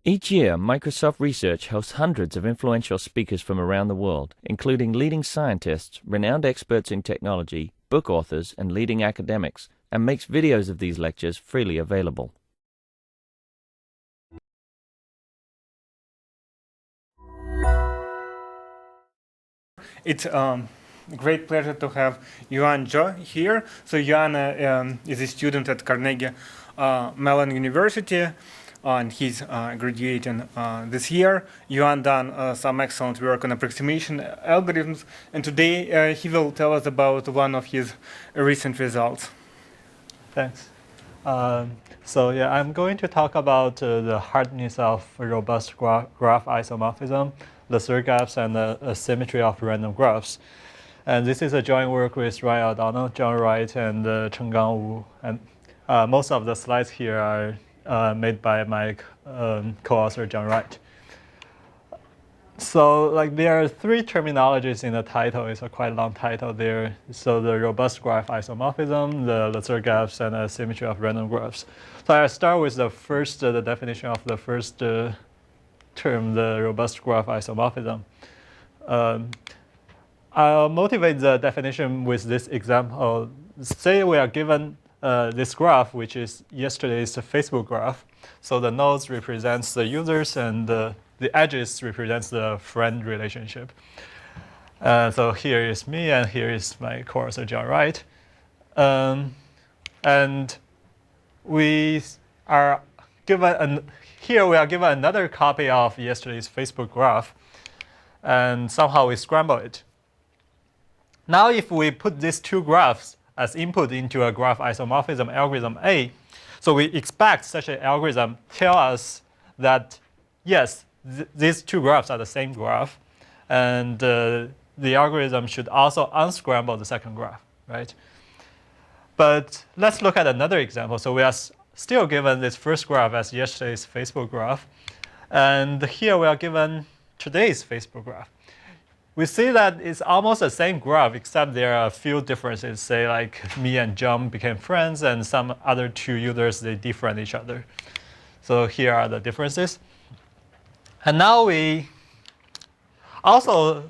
Each year, Microsoft Research hosts hundreds of influential speakers from around the world, including leading scientists, renowned experts in technology, book authors, and leading academics, and makes videos of these lectures freely available. It's a great pleasure to have Yuan Zhou here. So Yuan is a student at Carnegie Mellon University, and he's graduating this year. Yuan done some excellent work on approximation algorithms, and today he will tell us about one of his recent results. Thanks. So yeah, I'm going to talk about the hardness of robust graph isomorphism, Lasserre graphs, and the asymmetry of random graphs. And this is a joint work with Ryan O'Donnell, John Wright, and Chenggang Wu. And most of the slides here are made by my co-author, John Wright. So like there are three terminologies in the title. It's a quite long title there. So the robust graph isomorphism, the Lasserre graphs, and the symmetry of random graphs. So I start with the first, the definition of the first term, the robust graph isomorphism. I'll motivate the definition with this example. Say we are given this graph, which is yesterday's Facebook graph. So the nodes represents the users, and the edges represents the friend relationship. So here is me, and here is my co-author John Wright. And we are given here we are given another copy of yesterday's Facebook graph, and somehow we scramble it. Now, if we put these two graphs as input into a graph isomorphism algorithm A, so we expect such an algorithm tell us that yes, these two graphs are the same graph, and the algorithm should also unscramble the second graph, right? But let's look at another example. So we are still given this first graph as yesterday's Facebook graph, and here we are given today's Facebook graph. We see that it's almost the same graph, except there are a few differences. Say like me and John became friends, and some other two users, they defriend each other. So here are the differences. And now we also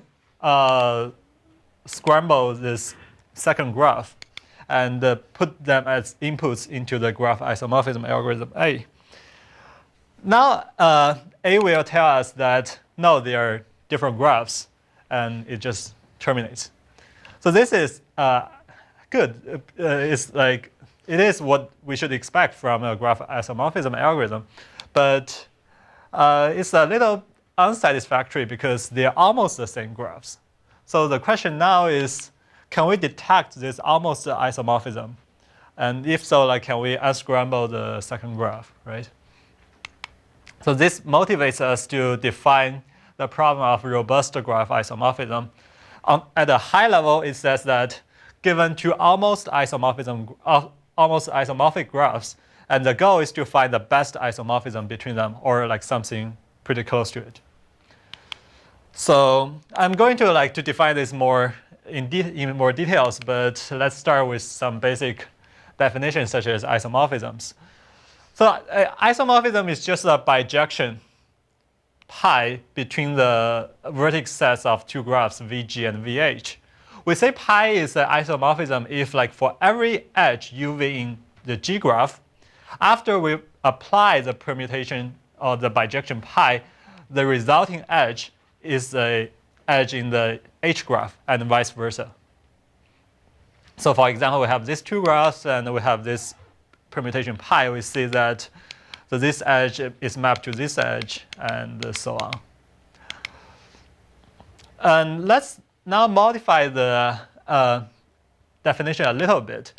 scramble this second graph and put them as inputs into the graph isomorphism algorithm A. Now A will tell us that no, they are different graphs, and it just terminates. So this is good. It's like it is what we should expect from a graph isomorphism algorithm, but it's a little unsatisfactory because they're almost the same graphs. So the question now is, can we detect this almost isomorphism? And if so, like, can we unscramble the second graph, right? So this motivates us to define the problem of robust graph isomorphism. At a high level, it says that given two almost isomorphic graphs, and the goal is to find the best isomorphism between them, or like something pretty close to it. So I'm going to define this more in more details, but let's start with some basic definitions such as isomorphisms. So isomorphism is just a bijection pi between the vertex sets of two graphs VG and VH. We say pi is an isomorphism if, like, for every edge UV in the G graph, after we apply the permutation or the bijection pi, the resulting edge is an edge in the H graph, and vice versa. So for example, we have these two graphs, and we have this permutation pi. We see that so this edge is mapped to this edge, and so on. And let's now modify the definition a little bit.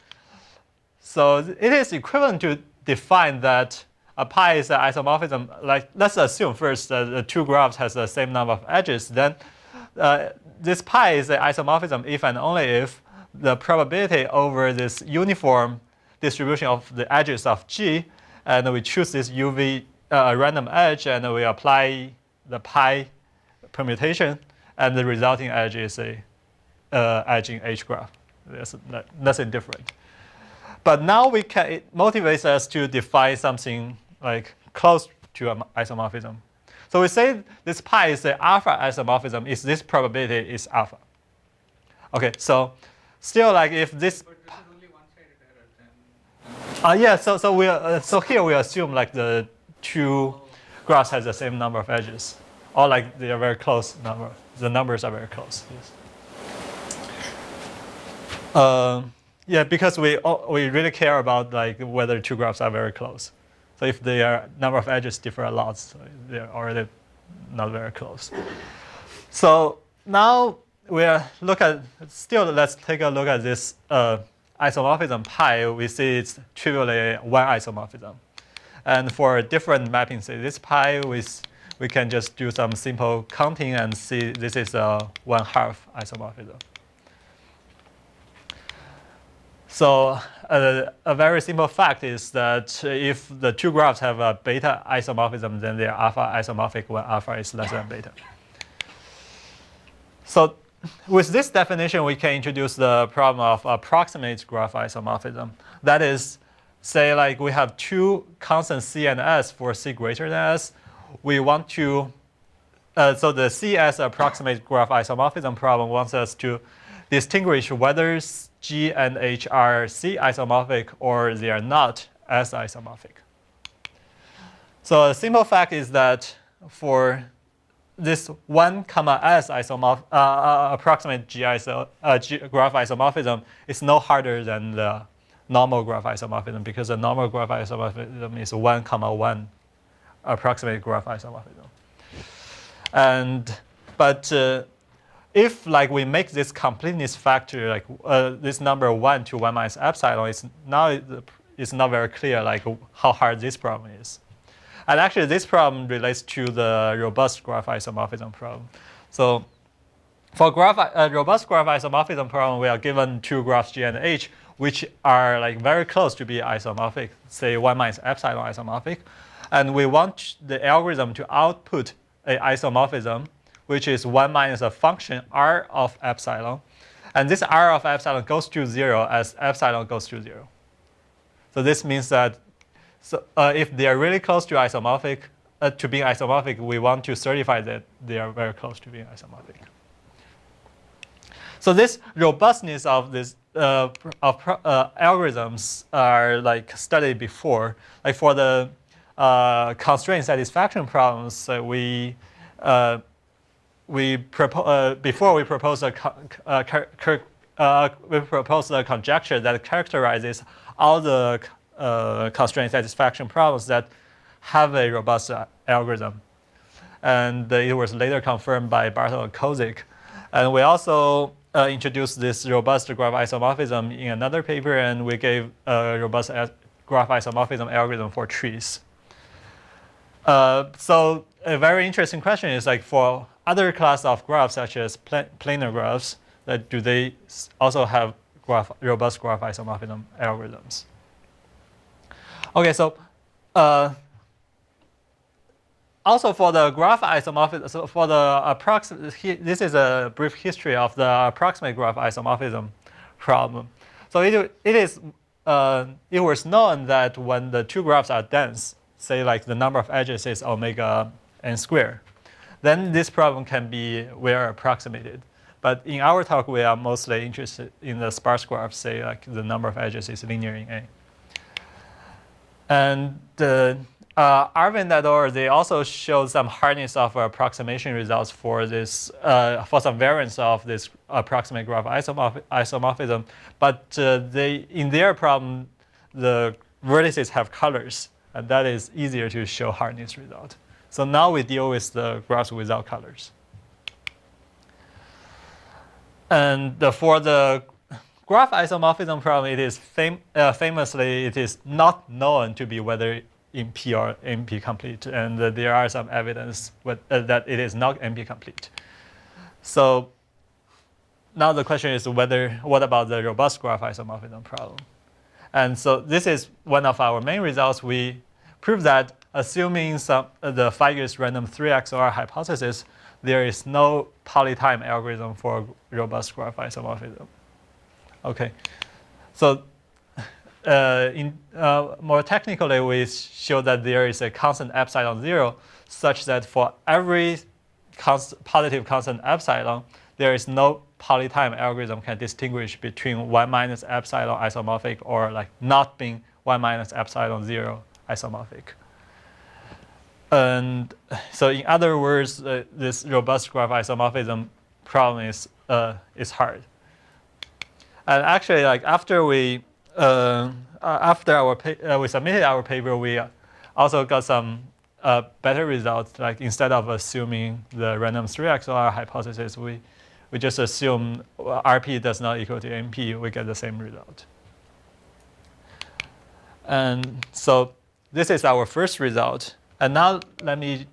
So it is equivalent to define that a pi is an isomorphism. Like, let's assume first that the two graphs has the same number of edges. Then this pi is an isomorphism if and only if the probability over this uniform distribution of the edges of G, and we choose this UV random edge, and we apply the pi permutation, and the resulting edge is a edge in H graph. There's nothing different. But now it motivates us to define something like close to isomorphism. So we say this pi is the alpha isomorphism if this probability is alpha. Okay, so still like if this. But this is only one-sided error then. Yeah, so here we assume like the two graphs has the same number of edges, or like they are very close number. The numbers are very close. Yes. Yeah, because we really care about like whether two graphs are very close. So if their number of edges differ a lot, so they're already not very close. So now let's take a look at this isomorphism pi. We see it's trivially one isomorphism. And for a different mapping, say this pi, we can just do some simple counting and see this is a 1/2 isomorphism. So a very simple fact is that if the two graphs have a beta isomorphism, then they are alpha isomorphic when alpha is less than beta. So with this definition, we can introduce the problem of approximate graph isomorphism. That is, say like we have two constants c and s for c greater than s. We want to, so the CS approximate graph isomorphism problem wants us to distinguish whether G and H are C isomorphic or they are not S isomorphic. So a simple fact is that for this 1, S approximate GISO, graph isomorphism is no harder than the normal graph isomorphism because the normal graph isomorphism is 1, 1 approximate graph isomorphism. But if like we make this completeness factor like this number 1 to 1 minus epsilon, it's not very clear like how hard this problem is. And actually this problem relates to the robust graph isomorphism problem. So for robust graph isomorphism problem, we are given two graphs G and H, which are like very close to be isomorphic, say 1 minus epsilon isomorphic. And we want the algorithm to output a isomorphism, which is 1 minus a function r of epsilon. And this r of epsilon goes to 0 as epsilon goes to 0. So this means that if they are really close to isomorphic, to being isomorphic, we want to certify that they are very close to being isomorphic. So this robustness of this algorithms are like studied before. Like for the constraint satisfaction problems, before we propose a conjecture that characterizes all the constraint satisfaction problems that have a robust algorithm. And it was later confirmed by Bartel and Kozik. And we also introduced this robust graph isomorphism in another paper, and we gave a robust graph isomorphism algorithm for trees. So a very interesting question is like for other class of graphs, such as planar graphs, do they also have robust graph isomorphism algorithms? Okay, so also for the graph isomorphism, so for the approximate, this is a brief history of the approximate graph isomorphism problem. So it was known that when the two graphs are dense, say like the number of edges is omega n squared, then this problem can be well approximated. But in our talk, we are mostly interested in the sparse graph, say like the number of edges is linear in A. And Arvind et al., they also showed some hardness of approximation results for this, for some variants of this approximate graph isomorphism. But in their problem, the vertices have colors, and that is easier to show hardness result. So now we deal with the graphs without colors. And for the graph isomorphism problem, it is famously, it is not known to be whether NP or NP complete, and there are some evidence that it is not NP complete. So now the question is what about the robust graph isomorphism problem? And so this is one of our main results. We prove that assuming the Feige's random 3 XOR hypothesis, there is no poly-time algorithm for robust graph isomorphism. Okay, so more technically, we show that there is a constant epsilon 0, such that for every positive constant epsilon, there is no poly-time algorithm can distinguish between 1 minus epsilon isomorphic or like not being 1 minus epsilon 0 isomorphic. And so in other words, this robust graph isomorphism problem is hard. And actually, like after we submitted our paper, we also got some better results. Like instead of assuming the random 3 XOR hypothesis, we just assume RP does not equal to NP. We get the same result. And so this is our first result. And now let me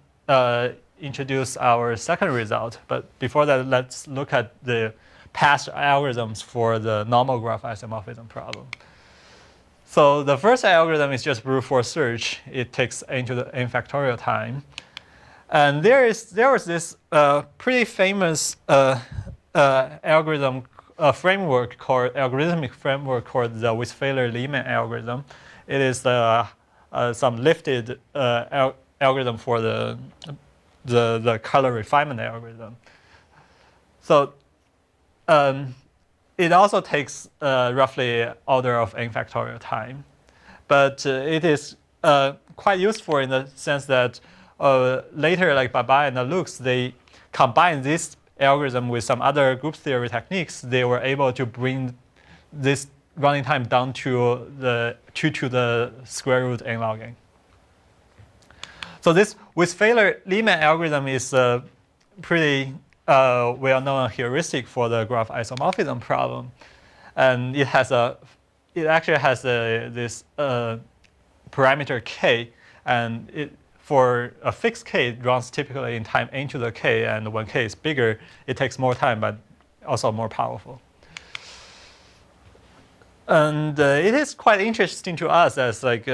introduce our second result. But before that, let's look at the past algorithms for the normal graph isomorphism problem. So the first algorithm is just brute force search. It takes n to the n factorial time. And there was this pretty famous algorithm framework called algorithmic framework called the Withfaler-Lehman algorithm. It is some lifted algorithm for the color refinement algorithm. So it also takes roughly order of n factorial time, but it is quite useful in the sense that later, like Baba and Lux, they combine this algorithm with some other group theory techniques. They were able to bring this running time down to the 2 to the square root n log n. So this Withfaler-Lehman algorithm is a pretty well-known heuristic for the graph isomorphism problem, and it actually has this parameter k, and for a fixed k, it runs typically in time n to the k, and when k is bigger, it takes more time, but also more powerful. And it is quite interesting to us as like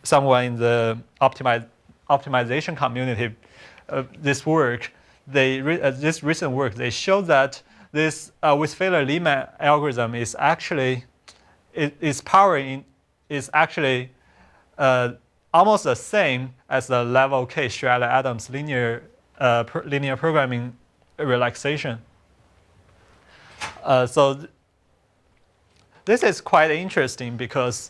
someone in the optimization community. This recent work, they show that this Withfaler-Lehman algorithm is actually its power is actually almost the same as the level K Shredder-Adams linear programming relaxation. This is quite interesting because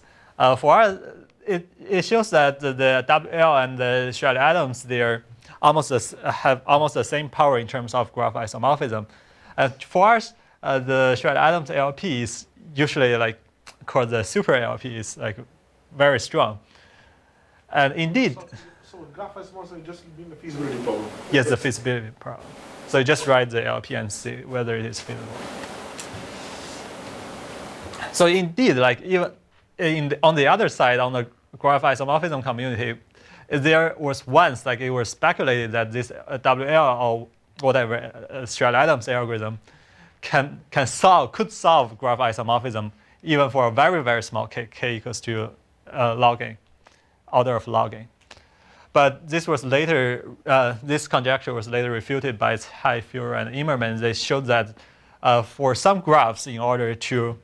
for us, it shows that the WL and the Shredder-Adams, they have almost the same power in terms of graph isomorphism. And for us, the Shredder-Adams LP is usually like called the super LP, is like very strong. And indeed, so graph isomorphism just being the feasibility problem. Yes, the feasibility problem. So you just write the LP and see whether it is feasible. So indeed, like even on the other side, on the graph isomorphism community, there was once like it was speculated that this WL or whatever Shredder-Adams algorithm could solve graph isomorphism even for a very, very small k equals to log n, order of log n. But this was later, this conjecture was later refuted by Hai, Führer, and Immermann. They showed that for some graphs, in order to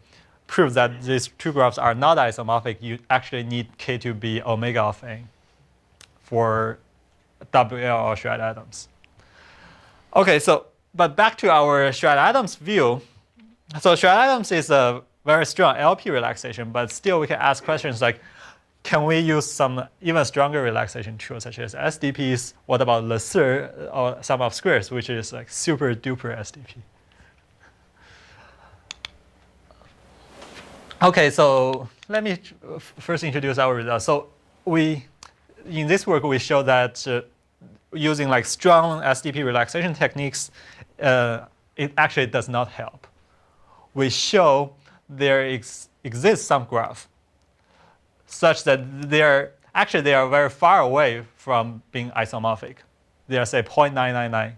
prove that these two graphs are not isomorphic, you actually need k to be omega of n for WL or Shredder-Adams. Okay, so but back to our Shredder-Adams view. So Shredder-Adams is a very strong LP relaxation, but still we can ask questions like, can we use some even stronger relaxation tools such as SDPs? What about Lasserre or sum of squares, which is like super duper SDP? Okay, so let me first introduce our results. So in this work, we show that using like strong SDP relaxation techniques, it actually does not help. We show there exists some graph such that they are very far away from being isomorphic. They are say 0.999.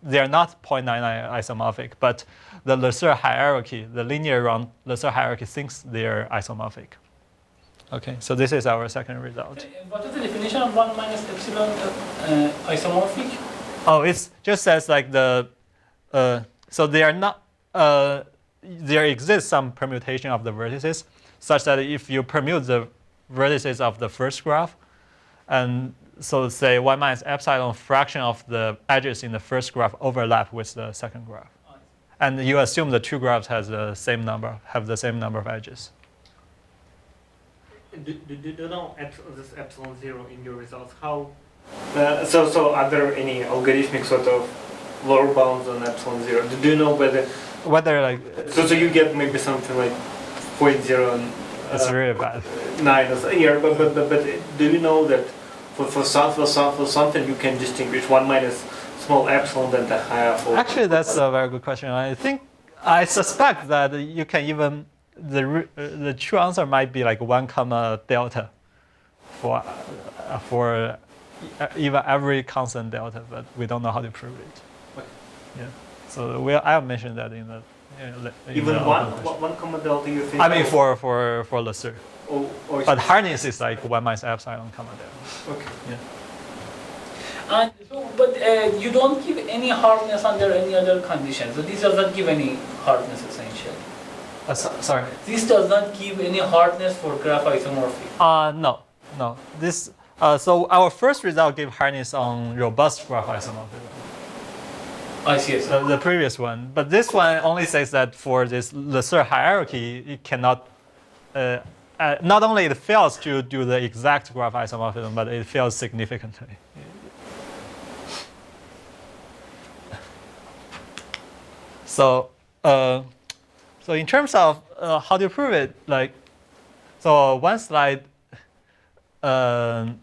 They are not 0.99 isomorphic, but the Lasserre hierarchy, the linear round Lasserre hierarchy, thinks they are isomorphic. Okay, so this is our second result. What is the definition of 1 minus epsilon isomorphic? Oh, it just says like so they are not there exists some permutation of the vertices, such that if you permute the vertices of the first graph, and so say 1 minus epsilon fraction of the edges in the first graph overlap with the second graph. And you assume the two graphs have the same number of edges. Do you know this epsilon 0 in your results? How? So are there any algorithmic sort of lower bounds on epsilon 0? Do you know whether like so you get maybe something like 0.0 and it's really bad. 9 or so here, but do you know that for something you can distinguish 1 minus small epsilon than the higher? Actually, that's a very good question. I suspect that you can even the true answer might be like 1 comma delta for even every constant delta, but we don't know how to prove it. Okay. Yeah. So I'll mention that in the even one comma delta. You think? I mean for Lasserre. But hardness is like 1 minus epsilon comma delta. Okay. Yeah. But you don't give any hardness under any other condition. So this does not give any hardness essentially. Sorry. This does not give any hardness for graph isomorphic. No. This so our first result gave hardness on robust graph isomorphism. I see. The previous one, but this one only says that for this Lasserre hierarchy, it cannot. Not only it fails to do the exact graph isomorphism, but it fails significantly. So in terms of how to prove it, like, so one slide, well,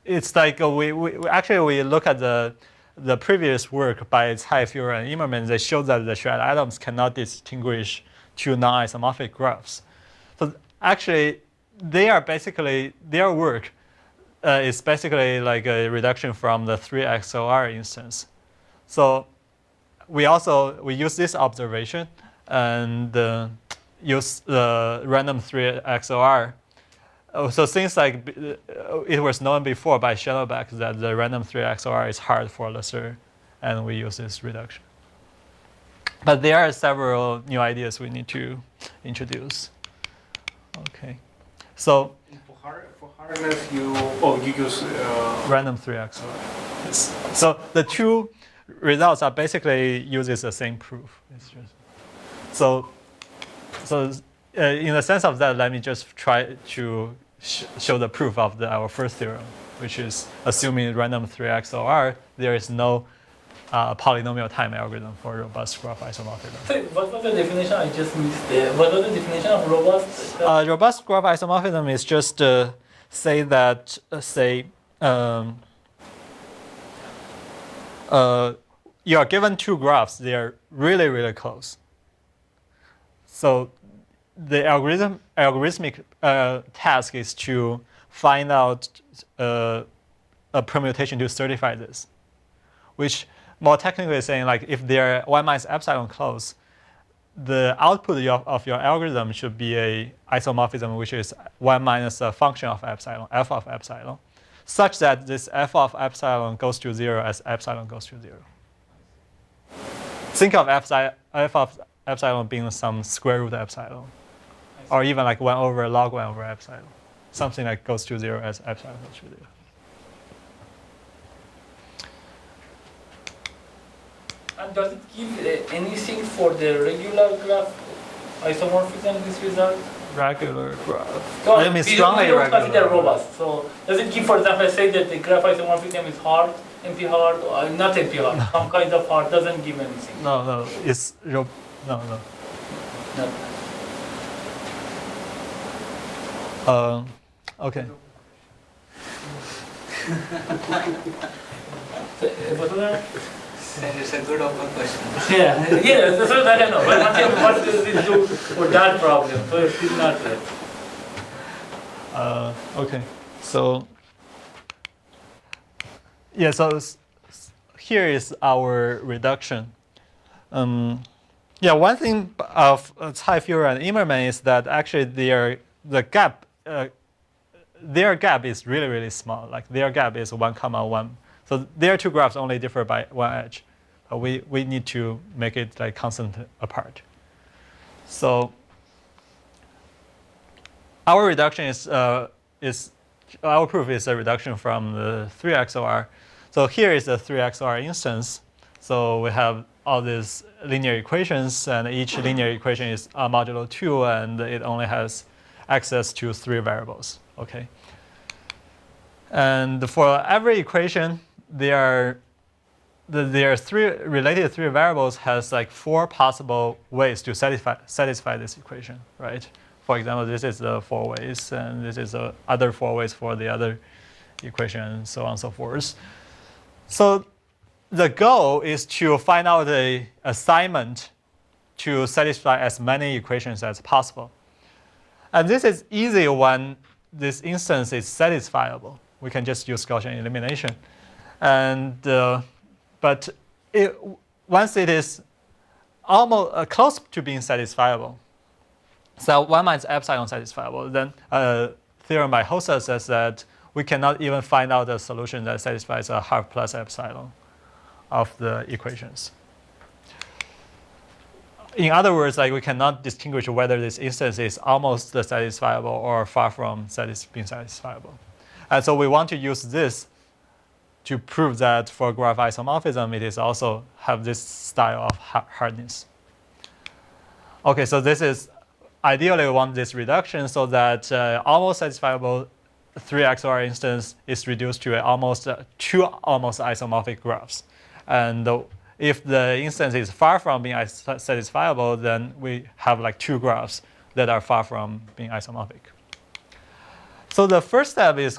it's like we actually look at the previous work by Feige and Immerman. They showed that the shared atoms cannot distinguish two non-isomorphic graphs. So actually, their work is basically like a reduction from the 3XOR instance. So we use this observation and use the random 3XOR. So since like it was known before by Shadowback that the random 3XOR is hard for Lasserre, and we use this reduction. But there are several new ideas we need to introduce. Okay, so for hardness you use random 3XOR. Yes. So the two results are basically uses the same proof. It's just, so in the sense of that, let me just try to show the proof of our first theorem, which is assuming random 3XOR, there is no polynomial-time algorithm for robust graph isomorphism. So what was the definition? I just missed there. What was the definition of robust? Robust graph isomorphism is just say that you are given two graphs, they are really, really close. So the algorithmic task is to find out a permutation to certify this, which more technically is saying like if they're 1 minus epsilon close, the output of your algorithm should be a isomorphism which is 1 minus a function of epsilon, f of epsilon, such that this f of epsilon goes to 0 as epsilon goes to 0. Think of f of epsilon being some square root epsilon, or even like 1 over log 1 over epsilon, something that goes to 0 as epsilon goes to 0. And does it give anything for the regular graph isomorphism, this result? Regular graph. So I mean, strongly we don't regular. consider robust. So does it give, for example, I say that the graph isomorphism is hard, NP hard, or not NP hard, some kind of hard, doesn't give anything? No, it's no. Okay. What was that? It's a good open question. Yeah, that's what I don't know. But what does it do for that problem? So it's not that. Okay. So yeah, so here is our reduction. Yeah, one thing of Feige and Immerman is that actually their gap is really, really small. Like their gap is 1, 1. So their two graphs only differ by 1 edge. We need to make it like constant apart. So our reduction is our proof is a reduction from the 3 XOR. So here is the 3 XOR instance. So we have all these linear equations, and each linear equation is modulo 2, and it only has access to 3 variables. Okay. And for every equation, there are 3 related 3 variables has like 4 possible ways to satisfy this equation, right? For example, this is the 4 ways, and this is the other 4 ways for the other equation, and so on and so forth. So the goal is to find out the assignment to satisfy as many equations as possible. And this is easy when this instance is satisfiable. We can just use Gaussian elimination. And but once it is almost close to being satisfiable, so 1 minus epsilon satisfiable, then theorem by Hossa says that we cannot even find out a solution that satisfies a half plus epsilon of the equations. In other words, like we cannot distinguish whether this instance is almost satisfiable or far from being satisfiable. And so we want to use this to prove that for graph isomorphism, it is also have this style of hardness. Okay, so this is ideally we want this reduction so that almost satisfiable 3 XOR instance is reduced to almost 2 almost isomorphic graphs. And if the instance is far from being satisfiable, then we have like 2 graphs that are far from being isomorphic. So the first step is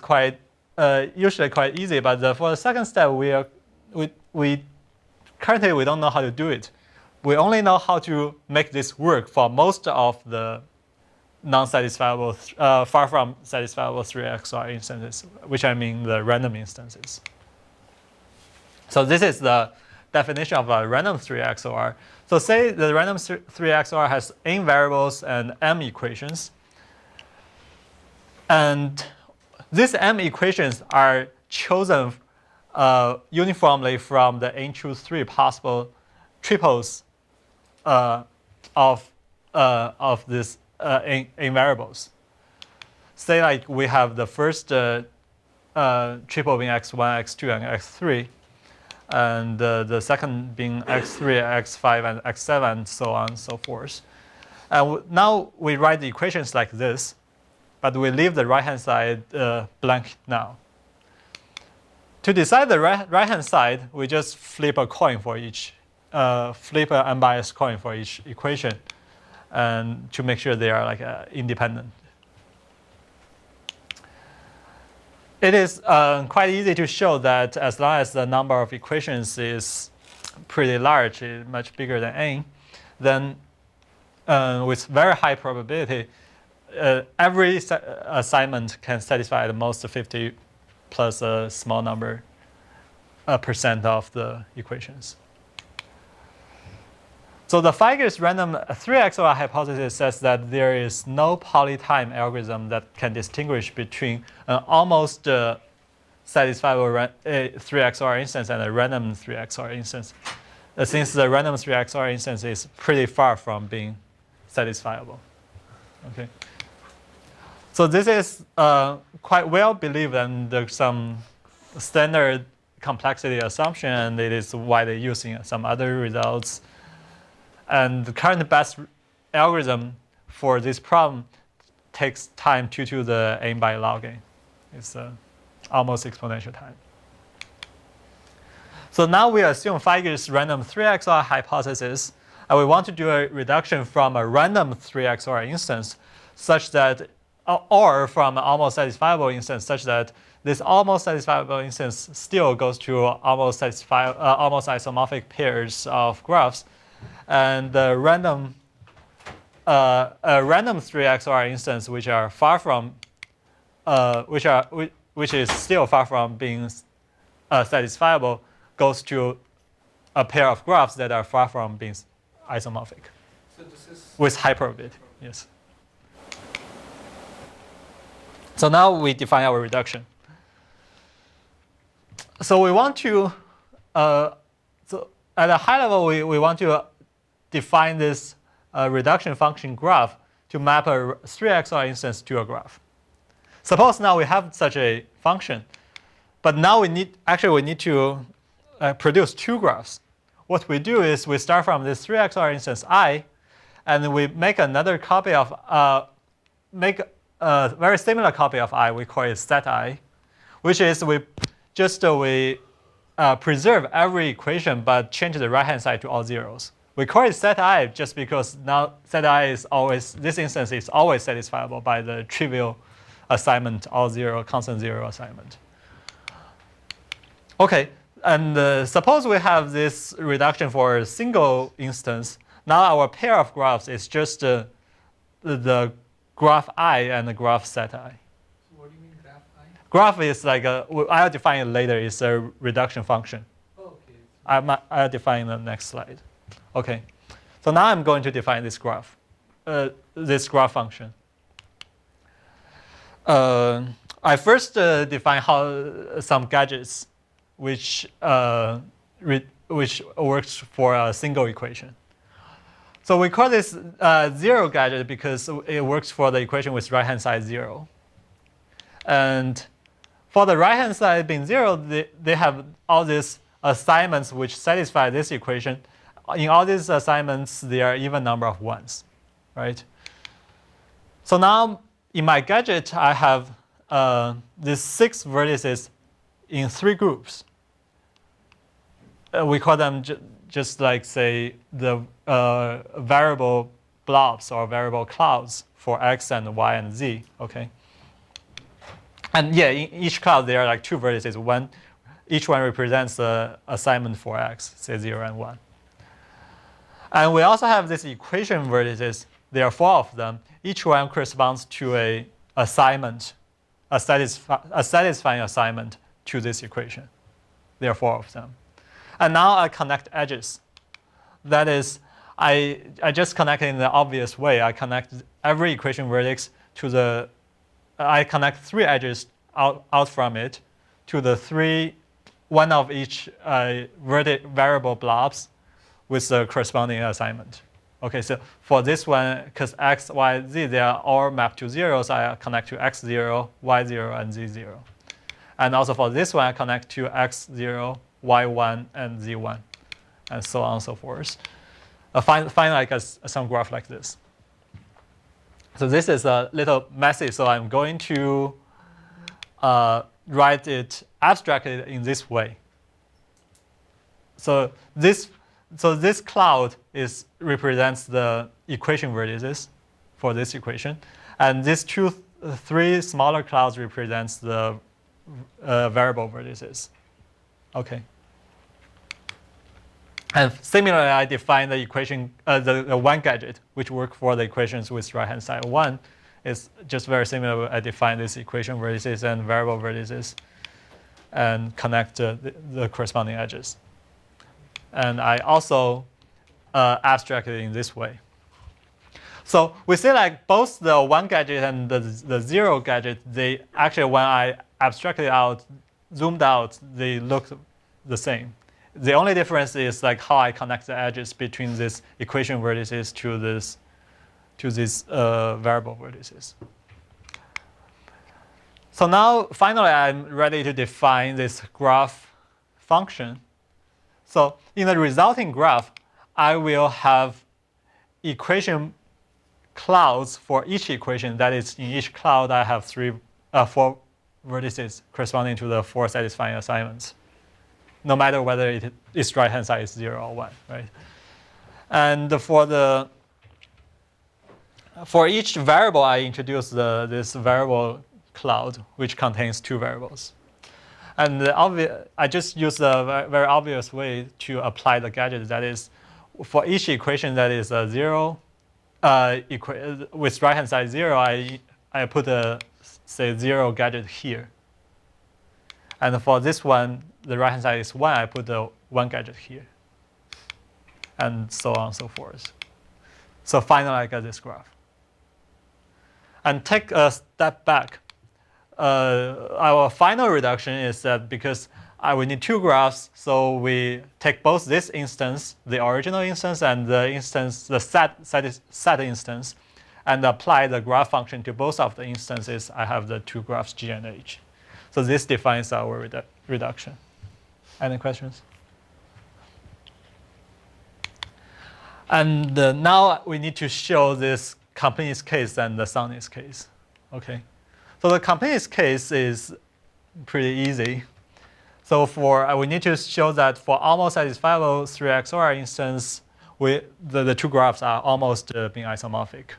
usually quite easy, but for the second step, we currently we don't know how to do it. We only know how to make this work for most of the non-satisfiable, far from satisfiable 3 XOR instances, which I mean the random instances. So this is the definition of a random 3 XOR. So say the random 3 XOR has n variables and m equations. And these m equations are chosen uniformly from the n choose 3 possible triples of this n variables. Say like we have the first triple being x1, x2, and x3, and the second being x3, x5, and x7, and so on and so forth. And now we write the equations like this, but we leave the right-hand side blank now. To decide the right-hand side, we just flip a coin for each, flip an unbiased coin for each equation, and to make sure they are like independent. It is quite easy to show that as long as the number of equations is pretty large, much bigger than n, then with very high probability, every assignment can satisfy at most 50 plus a small number percent of the equations. So the Feige's random 3 XOR hypothesis says that there is no poly-time algorithm that can distinguish between an almost satisfiable 3 XOR instance and a random 3 XOR instance, since the random 3 XOR instance is pretty far from being satisfiable. Okay. So this is quite well believed, and there's some standard complexity assumption, and it is widely used in some other results. And the current best algorithm for this problem takes time 2 to the n by log n. It's almost exponential time. So now we assume Feige's random 3 XOR hypothesis, and we want to do a reduction from a random 3 XOR instance such that, or from an almost satisfiable instance such that this almost satisfiable instance still goes to almost isomorphic pairs of graphs. And the random 3 XOR instance, which are far from, which is still far from being satisfiable, goes to a pair of graphs that are far from being isomorphic. So this is with high probability. Yes. So now we define our reduction. So we want to. at a high level, we want to define this reduction function graph to map a 3XOR instance to a graph. Suppose now we have such a function, but now we need to produce two graphs. What we do is we start from this 3XOR instance I, and we make another copy of make a very similar copy of I. We call it set I, which is we preserve every equation but change the right-hand side to all zeros. We call it set I just because now set I is always, this instance is always satisfiable by the trivial assignment, all zero, constant zero assignment. Okay, and suppose we have this reduction for a single instance. Now our pair of graphs is just the graph I and the graph set I. So what do you mean graph I? Graph is like I'll define it later. It's a reduction function. Oh, okay. I'll define in the next slide. Okay, so now I'm going to define this graph function. I first define some gadgets which works for a single equation. So we call this zero gadget because it works for the equation with right-hand side 0. And for the right-hand side being 0, they have all these assignments which satisfy this equation. In all these assignments, there are even number of ones, right? So now in my gadget, I have these 6 vertices in 3 groups. We call them just like, say, the variable blobs or variable clouds for x and y and z, okay? And yeah, in each cloud, there are like 2 vertices. Each one represents the assignment for x, say 0 and 1. And we also have this equation vertices. There are 4 of them. Each one corresponds to a assignment, a satisfying assignment to this equation. There are 4 of them. And now I connect edges. That is, I just connect in the obvious way. I connect every equation vertex to I connect 3 edges out from it to the one of each variable blobs with the corresponding assignment. Okay, so for this one, because x, y, z, they are all mapped to 0, so I connect to x0, y0, and z0. And also for this one, I connect to x0, y1, and z1, and so on and so forth. Find like some graph like this. So this is a little messy, so I'm going to write it abstractly in this way. So this cloud represents the equation vertices for this equation, and these 3 smaller clouds represents the variable vertices. Okay. And similarly, I define the equation, the one gadget, which work for the equations with right-hand side 1, is just very similar. I define this equation vertices and variable vertices, and connect the corresponding edges. And I also abstract it in this way. So we see like both the one gadget and the 0 gadget, they actually, when I abstract it out, zoomed out, they look the same. The only difference is like how I connect the edges between these equation vertices to these variable vertices. So now, finally, I'm ready to define this graph function. So in the resulting graph, I will have equation clouds for each equation. That is, in each cloud, I have 4 vertices corresponding to the 4 satisfying assignments, no matter whether its right-hand side is 0 or 1, right? And for each variable, I introduce this variable cloud, which contains 2 variables. And I just use a very obvious way to apply the gadget. That is, for each equation that is a 0, with right-hand side 0, I put say 0 gadget here. And for this one, the right-hand side is 1, I put the 1 gadget here. And so on and so forth. So finally, I get this graph. And take a step back. Our final reduction is that because we need two graphs, so we take both this instance, the original instance, and the instance, the set instance, and apply the graph function to both of the instances. I have the two graphs G and H. So this defines our reduction. Any questions? And now we need to show this completeness case and the soundness case. Okay. So the completeness case is pretty easy. So we need to show that for almost satisfiable 3 XOR instance, the two graphs are almost being isomorphic.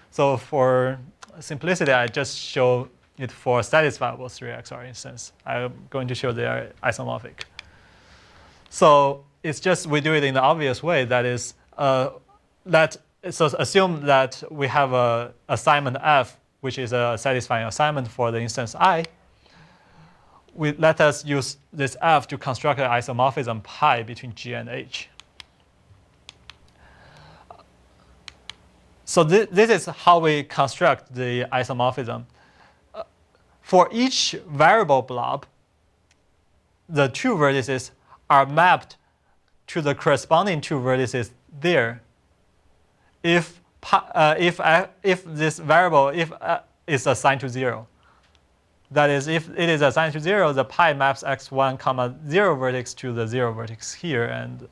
So for simplicity, I just show it for satisfiable 3 XOR instance. I'm going to show they are isomorphic. So it's just we do it in the obvious way. That is, so assume that we have a assignment F, which is a satisfying assignment for the instance I. Let us use this F to construct an isomorphism pi between G and H. So this is how we construct the isomorphism. For each variable blob, the two vertices are mapped to the corresponding two vertices there. If this variable is assigned to 0. That is, if it is assigned to 0, the pi maps x1, comma 0 vertex to the 0 vertex here, and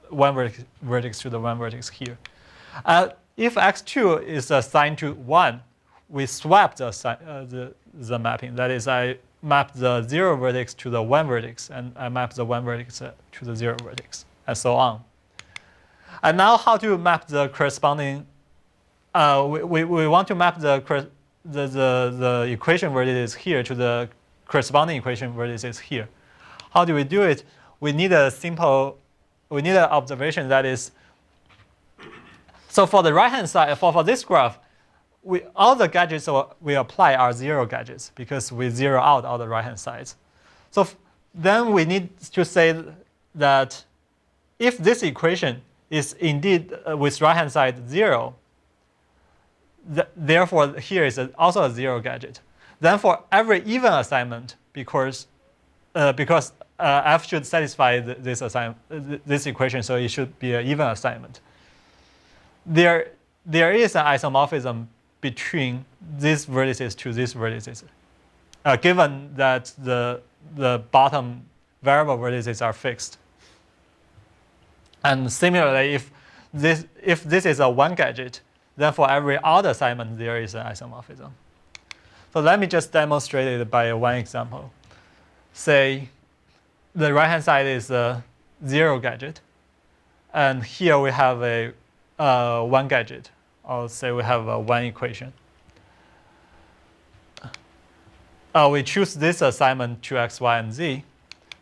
1 vertex to the 1 vertex here. If x2 is assigned to 1, we swap the mapping. That is, I map the 0 vertex to the 1 vertex, and I map the 1 vertex to the 0 vertex, and so on. And now how to map the corresponding, we want to map the equation vertices here to the corresponding equation vertices here. How do we do it? We need an observation that is, so for the right-hand side, for this graph, all the gadgets we apply are 0 gadgets because we zero out all the right-hand sides. So then we need to say that if this equation is indeed with right-hand side 0, therefore here is also a 0 gadget. Then for every even assignment, because F should satisfy this equation, so it should be an even assignment. There is an isomorphism between these vertices to these vertices, given that the bottom variable vertices are fixed. And similarly, if this is a 1 gadget, then for every odd assignment, there is an isomorphism. So let me just demonstrate it by one example. Say the right-hand side is a 0 gadget, and here we have a 1 gadget, or say we have a 1 equation. We choose this assignment to x, y, and z.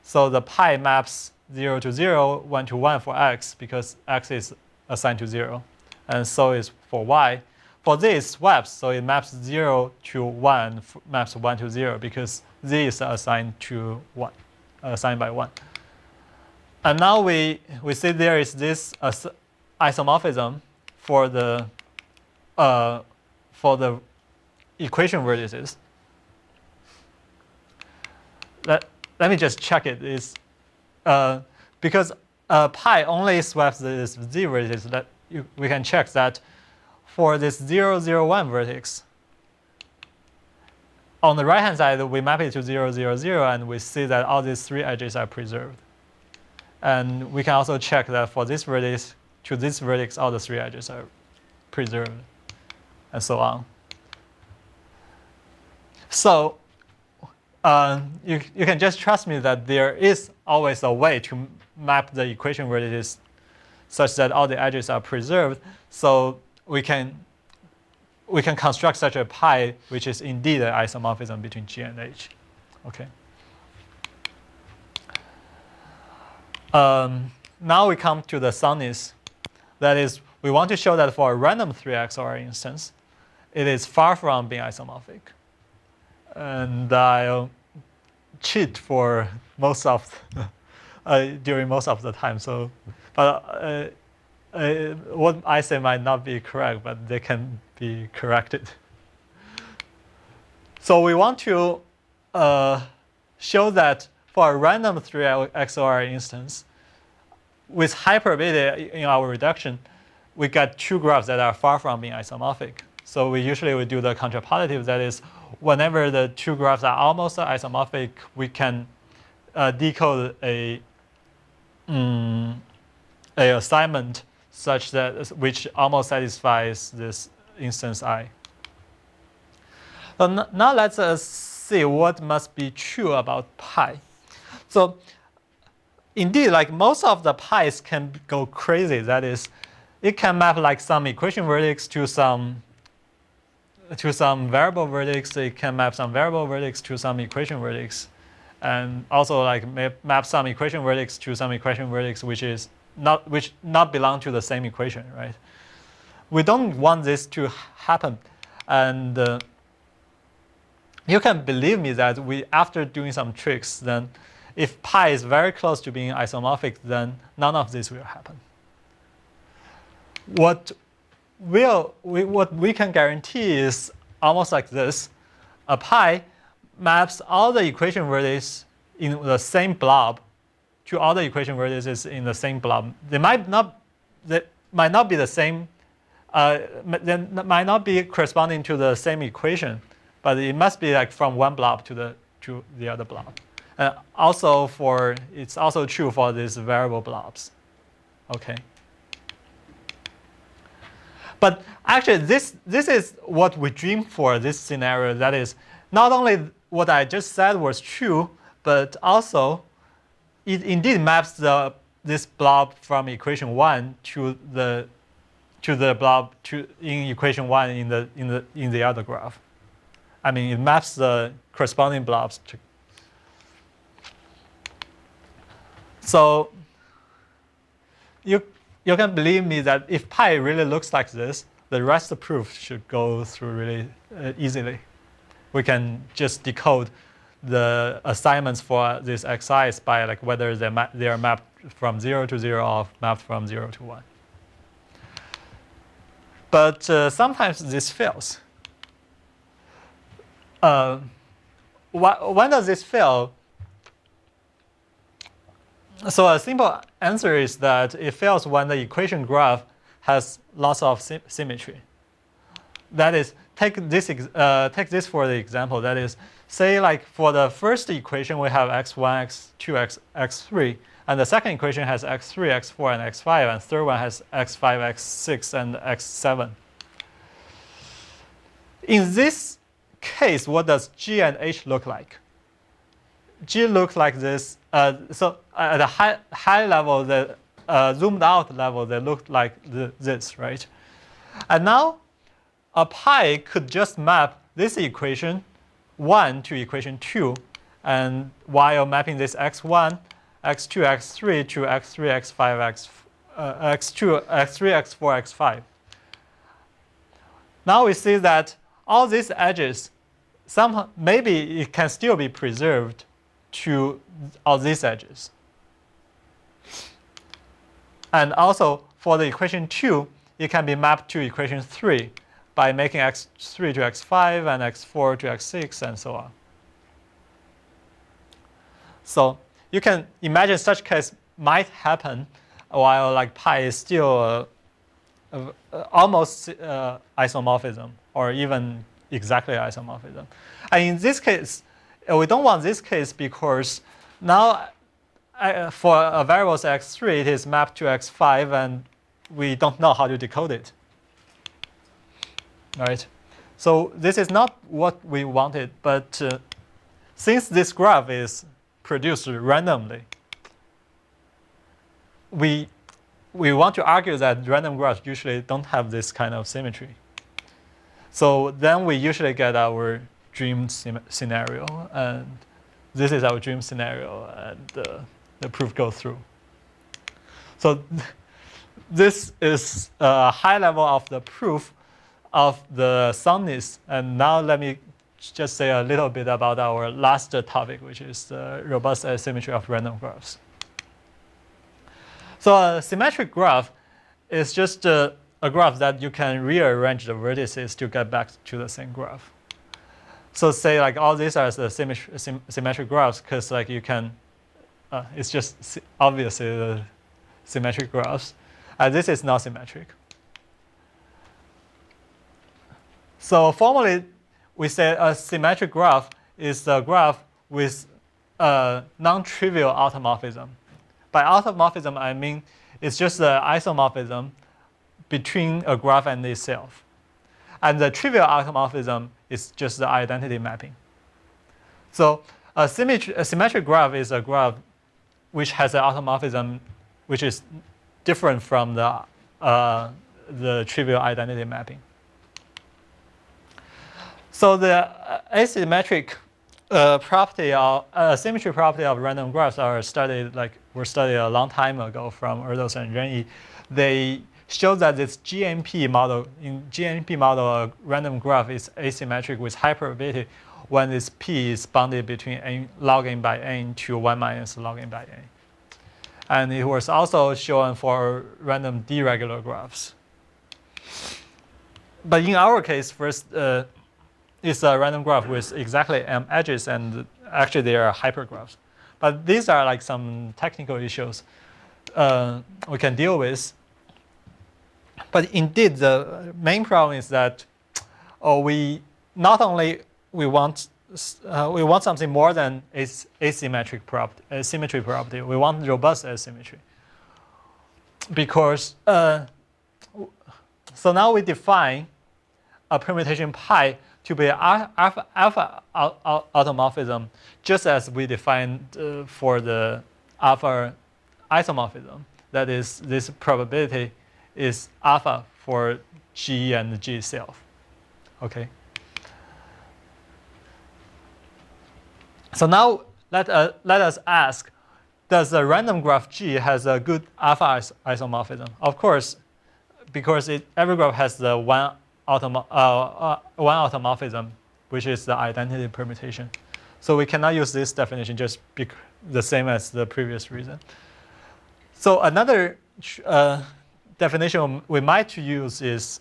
So the pi maps 0 to 0, 1 to 1 for x, because x is assigned to 0. And so is for y. For z, it swaps, so it maps 0 to 1, maps 1 to 0, because z is assigned to 1, assigned by 1. And now we see there is this isomorphism for the equation vertices. Let me just check it. Because pi only swaps this z vertex, that we can check that for this 0, 0, 1 vertex, on the right-hand side, we map it to 0, 0, 0, and we see that all these 3 edges are preserved. And we can also check that for this vertex to this vertex, all the 3 edges are preserved, and so on. So you can just trust me that there is always a way to map the equation vertices such that all the edges are preserved. So we can construct such a pi which is indeed an isomorphism between G and H. Okay. Now we come to the soundness. That is, we want to show that for a random 3 XOR instance, it is far from being isomorphic. And I'll cheat for most of during most of the time. So, but what I say might not be correct, but they can be corrected. So we want to show that for a random 3 XOR instance, with high probability in our reduction, we get 2 graphs that are far from being isomorphic. So we usually would do the contrapositive. That is, whenever the 2 graphs are almost isomorphic, we can decode a assignment such that which almost satisfies this instance I. So now let's see what must be true about pi. So indeed, like most of the pi's can go crazy. That is, it can map like some equation vertex to some variable vertex. It can map some variable vertex to some equation vertex, and also like map some equation vertex to some equation vertex which not belong to the same equation, right? We don't want this to happen, and you can believe me that after doing some tricks, then if pi is very close to being isomorphic, then none of this will happen. What we can guarantee is almost like this. A pi maps all the equation vertices in the same blob to all the equation vertices in the same blob. They might not be the same. They might not be corresponding to the same equation, but it must be like from one blob to the other blob. It's also true for these variable blobs. Okay. But actually, this is what we dream for this scenario. That is, not only what I just said was true, but also it indeed maps this blob from equation 1 to the blob in equation 1 in the other graph. I mean, it maps the corresponding blobs to. So you can believe me that if pi really looks like this, the rest of the proof should go through really easily. We can just decode the assignments for these xi's by like whether they are mapped from 0 to 0 or mapped from 0 to 1. But sometimes this fails. When does this fail? So a simple answer is that it fails when the equation graph has loss of symmetry. That is, take this for the example. That is, say like for the first equation we have x1, x2, x3, and the second equation has x3, x4, and x5, and the third one has x5, x6, and x7. In this case, what does G and H look like? G looks like this. So at a high level, the zoomed out level, they look like this, right? And now a pi could just map this equation 1 to equation 2, and while mapping this x1, x2, x3 to x3, x5, x2, x3, x4, x5. Now we see that all these edges, somehow maybe it can still be preserved to all these edges. And also for the equation 2, it can be mapped to equation 3 by making x3 to x5 and x4 to x6 and so on. So you can imagine such case might happen while like pi is still almost isomorphism or even exactly isomorphism. And in this case, we don't want this case because now for a variable x3, it is mapped to x5, and we don't know how to decode it. Right? So this is not what we wanted, but since this graph is produced randomly, we want to argue that random graphs usually don't have this kind of symmetry. So then we usually get our dream scenario, and this is our dream scenario, and the proof goes through. So this is a high level of the proof of the soundness. And now let me just say a little bit about our last topic, which is the robust asymmetry of random graphs. So a symmetric graph is just a graph that you can rearrange the vertices to get back to the same graph. So say like all these are the symmetric graphs because like you can, it's just obviously the symmetric graphs. And this is not symmetric. So formally, we say a symmetric graph is a graph with a non-trivial automorphism. By automorphism, I mean it's just the isomorphism between a graph and itself. And the trivial automorphism is just the identity mapping. So a symmetric graph is a graph which has an automorphism which is different from the trivial identity mapping. So the asymmetric property of symmetry property of random graphs were studied a long time ago from Erdos and Renyi. They show that this GNP model, a random graph is asymmetric with high probability when this P is bounded between n log n by n to 1 minus log n by n. And it was also shown for random deregular graphs. But in our case, first, it's a random graph with exactly m edges, and actually they are hypergraphs. But these are like some technical issues we can deal with. But indeed, the main problem is that we not only we want something more than asymmetric property, symmetry property. We want robust asymmetry. Because so now we define a permutation pi to be alpha automorphism, just as we defined for the alpha isomorphism. That is, this probability is alpha for G and G itself. Okay. So now let us ask, does the random graph G has a good alpha isomorphism? Of course, because every graph has the one automorphism, which is the identity permutation. So we cannot use this definition, just the same as the previous reason. So another definition we might use is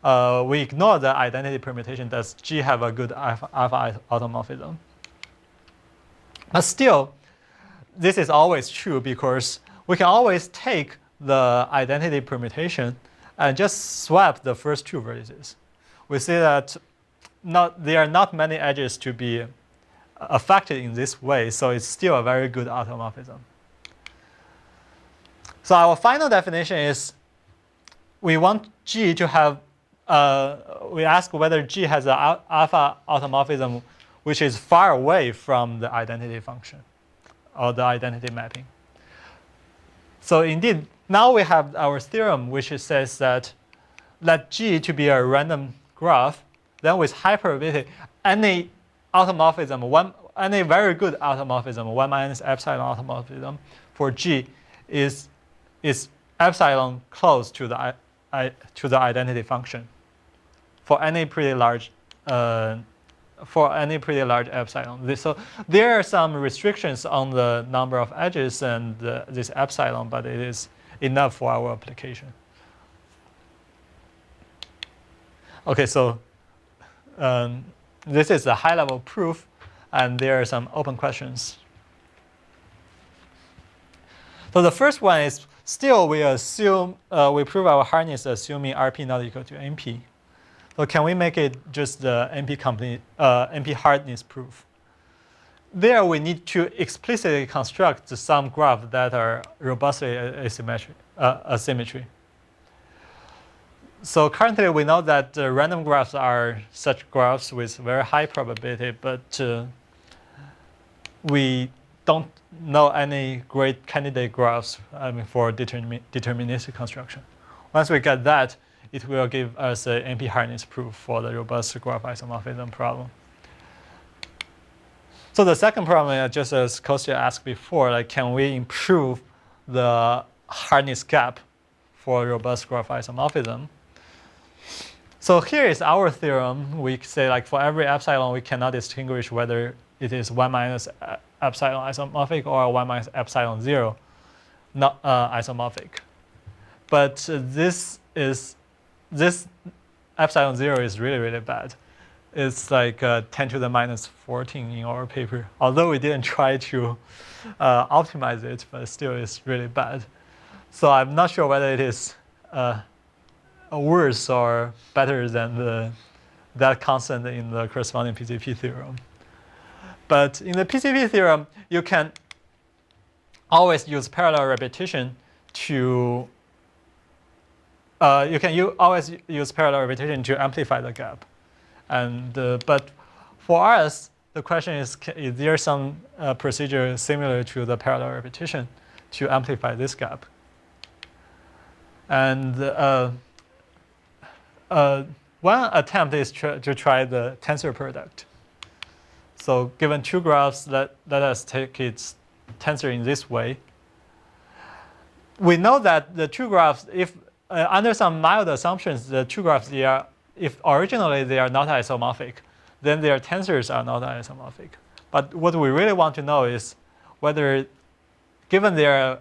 we ignore the identity permutation. Does G have a good alpha automorphism? But still, this is always true because we can always take the identity permutation and just swap the first two vertices. We see that there are not many edges to be affected in this way, so it's still a very good automorphism. So our final definition is we want G to have, we ask whether G has an alpha automorphism which is far away from the identity function or the identity mapping. So indeed, now we have our theorem which says that let G to be a random graph, then with high probability, any automorphism, any very good automorphism, 1 minus epsilon automorphism for G is epsilon close to the identity function for any pretty large epsilon. So there are some restrictions on the number of edges and this epsilon, but it is enough for our application. Okay, so this is a high-level proof, and there are some open questions. So the first one is still we assume we prove our hardness assuming RP not equal to NP. So can we make it just the NP hardness proof? There we need to explicitly construct some graphs that are robustly asymmetry. So currently we know that random graphs are such graphs with very high probability, but we don't know any great candidate graphs for deterministic construction. Once we get that, it will give us an NP hardness proof for the robust graph isomorphism problem. So the second problem, just as Kostya asked before, like can we improve the hardness gap for robust graph isomorphism? So here is our theorem. We say like for every epsilon, we cannot distinguish whether it is 1 minus epsilon isomorphic or 1 minus epsilon 0 not isomorphic. But this epsilon 0 is really, really bad. it's like 10 to the minus 14 in our paper. Although we didn't try to optimize it, but still it's really bad. So I'm not sure whether it is worse or better than that constant in the corresponding PCP theorem. But in the PCP theorem, you can always use parallel repetition to always use parallel repetition to amplify the gap. And but for us, the question is there some procedure similar to the parallel repetition to amplify this gap? And one attempt is to try the tensor product. So given two graphs, let us take its tensor in this way. We know that the two graphs, if under some mild assumptions, the two graphs, if originally they are not isomorphic, then their tensors are not isomorphic. But what we really want to know is whether, given they're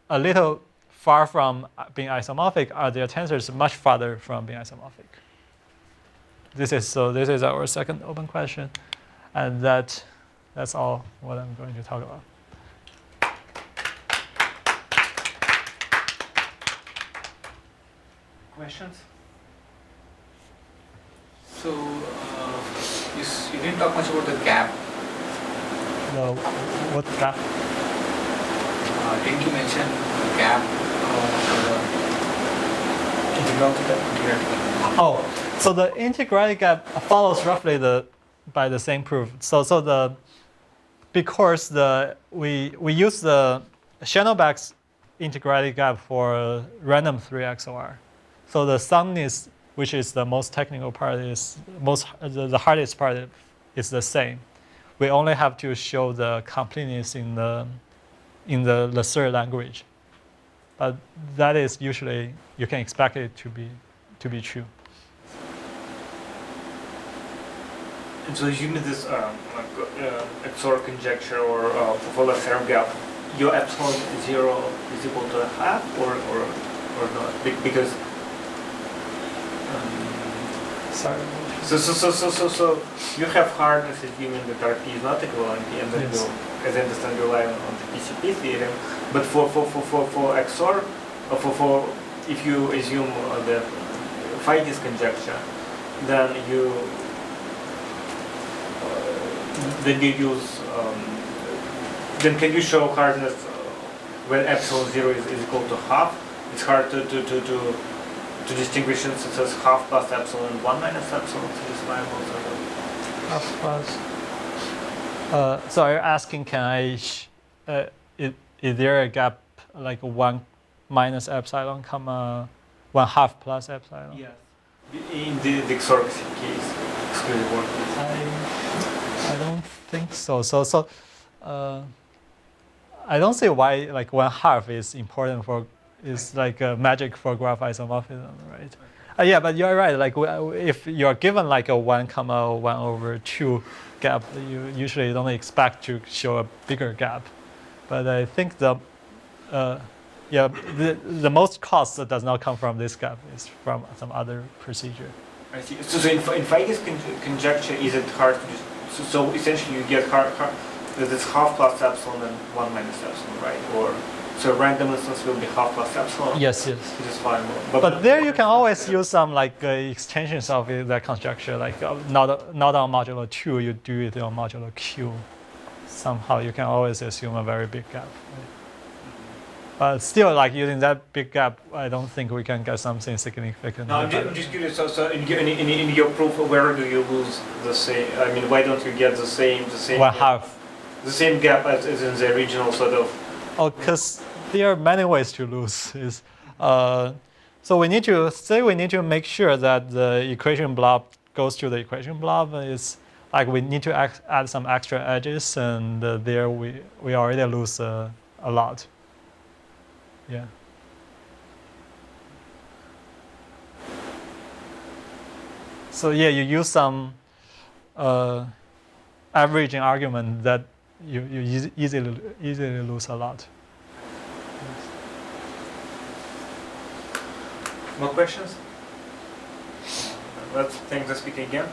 a little far from being isomorphic, are their tensors much farther from being isomorphic? This is our second open question, and that's all what I'm going to talk about. Questions? So you didn't talk much about the gap. No, what gap? Didn't you mention gap? Integral to that. Oh, so the integrality gap follows roughly by the same proof. Because we use the Shannon-Back's integrality gap for random 3 XOR. So the sumness, which is the most technical part, is the hardest part is the same. We only have to show the completeness in the Lasserre language. But that is usually, you can expect it to be true. And so assuming this XOR conjecture or for Lasserre gap, your epsilon 0 is equal to a half or not? Because Sorry. So you have hardness assuming that RP is not equal and then Yes. you, as I understand, rely on the PCP theorem. But for XOR, if you assume the Feige's conjecture, then you use then can you show hardness when epsilon 0 is equal to half? It's hard to distinguish it as half plus epsilon and 1 minus epsilon satisfiable. Half plus. So are you asking, is there a gap like 1 minus epsilon comma 1/2 plus epsilon? Yes. In the XOR case, exclusive work. I don't think so. I don't see why like 1/2 is important is like magic for graph isomorphism, right? Yeah, but you're right. Like if you're given like a 1,1/2 gap, you usually don't expect to show a bigger gap. But I think the most cost that does not come from this gap is from some other procedure. I see. So in Feige's conjecture, is it hard to just so essentially you get that it's half plus epsilon and 1 minus epsilon, right? Or so random instance will be half plus epsilon. Yes. Which is fine. But there you can always use some like extensions of that conjecture, like not on modulo 2, you do it on modulo Q. Somehow you can always assume a very big gap. Right? But still, like using that big gap, I don't think we can get something significant. No, I'm just curious. So in your proof, where do you lose the same? I mean, why don't you get the same? 1/2. The same gap as in the original sort of. Oh, because there are many ways to lose. So we need to make sure that the equation blob goes to the equation blob. It's like we need to add some extra edges, and there we already lose a lot. Yeah. So yeah, you use some averaging argument that you easily lose a lot. More questions? Let's thank the speaker again.